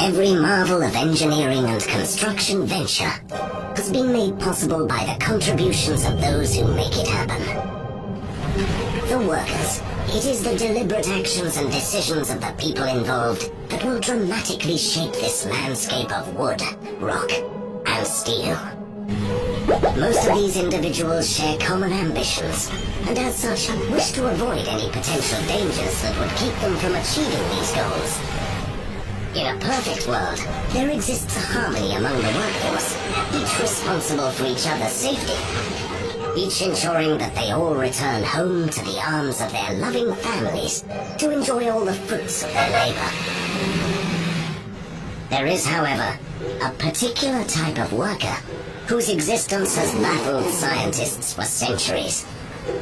Every marvel of engineering and construction venture has been made possible by the contributions of those who make it happen. The workers. It is the deliberate actions and decisions of the people involved that will dramatically shape this landscape of wood, rock, and steel. Most of these individuals share common ambitions, and as such wish to avoid any potential dangers that would keep them from achieving these goals. In a perfect world, there exists a harmony among the workforce, each responsible for each other's safety, each ensuring that they all return home to the arms of their loving families to enjoy all the fruits of their labor. There is, however, a particular type of worker whose existence has baffled scientists for centuries.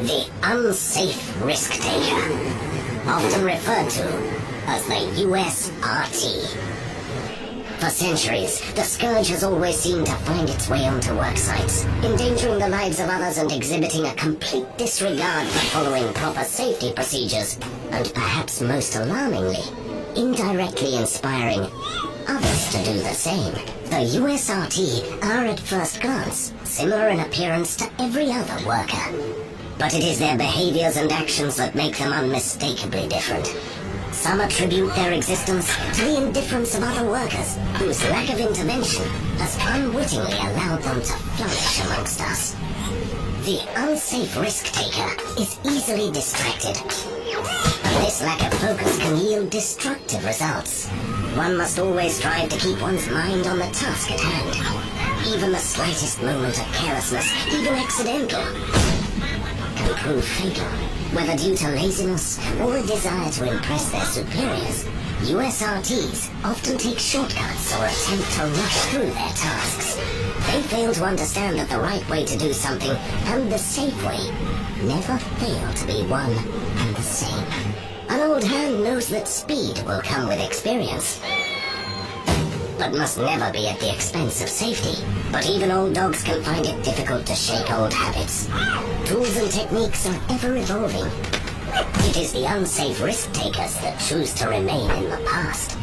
The unsafe risk-taker, often referred to as the USRT. For centuries, the scourge has always seemed to find its way onto work sites, endangering the lives of others and exhibiting a complete disregard for following proper safety procedures, and perhaps most alarmingly, indirectly inspiring others to do the same. The USRT are at first glance similar in appearance to every other worker, but it is their behaviors and actions that make them unmistakably different. Some attribute their existence to the indifference of other workers, whose lack of intervention has unwittingly allowed them to flourish amongst us. The unsafe risk-taker is easily distracted, and this lack of focus can yield destructive results. One must always strive to keep one's mind on the task at hand. Even the slightest moment of carelessness, even accidental, can prove fatal. Whether due to laziness or a desire to impress their superiors, USRTs often take shortcuts or attempt to rush through their tasks. They fail to understand that the right way to do something and the safe way never fail to be one and the same. An old hand knows that speed will come with experience, but must never be at the expense of safety. But even old dogs can find it difficult to shake old habits. Tools and techniques are ever evolving. It is the unsafe risk-takers that choose to remain in the past.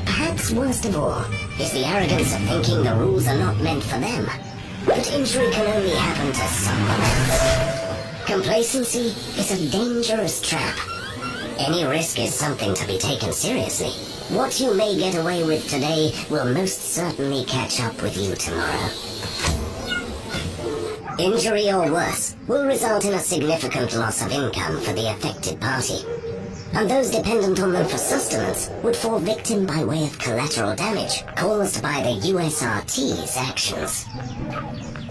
Perhaps worst of all is the arrogance of thinking the rules are not meant for them, that injury can only happen to someone else. Complacency is a dangerous trap. Any risk is something to be taken seriously. What you may get away with today will most certainly catch up with you tomorrow. Injury or worse will result in a significant loss of income for the affected party, and those dependent on them for sustenance would fall victim by way of collateral damage caused by the USRT's actions.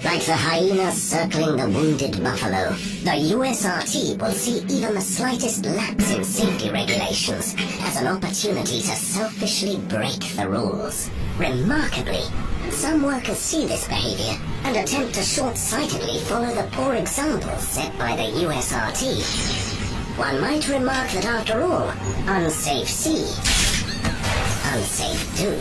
Like the hyena circling the wounded buffalo, the USRT will see even the slightest lapse in safety regulations as an opportunity to selfishly break the rules. Remarkably, some workers see this behavior and attempt to short-sightedly follow the poor examples set by the USRT. One might remark that after all, unsafe see, unsafe do.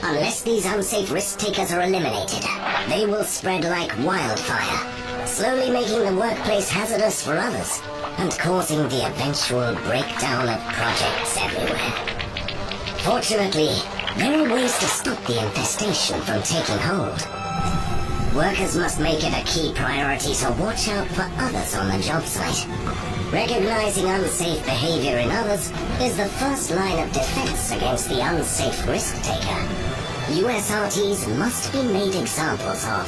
Unless these unsafe risk-takers are eliminated, they will spread like wildfire, slowly making the workplace hazardous for others and causing the eventual breakdown of projects everywhere. Fortunately, there are ways to stop the infestation from taking hold. Workers must make it a key priority to watch out for others on the job site. Recognizing unsafe behavior in others is the first line of defense against the unsafe risk-taker. USRTs must be made examples of.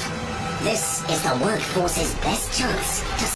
This is the workforce's best chance to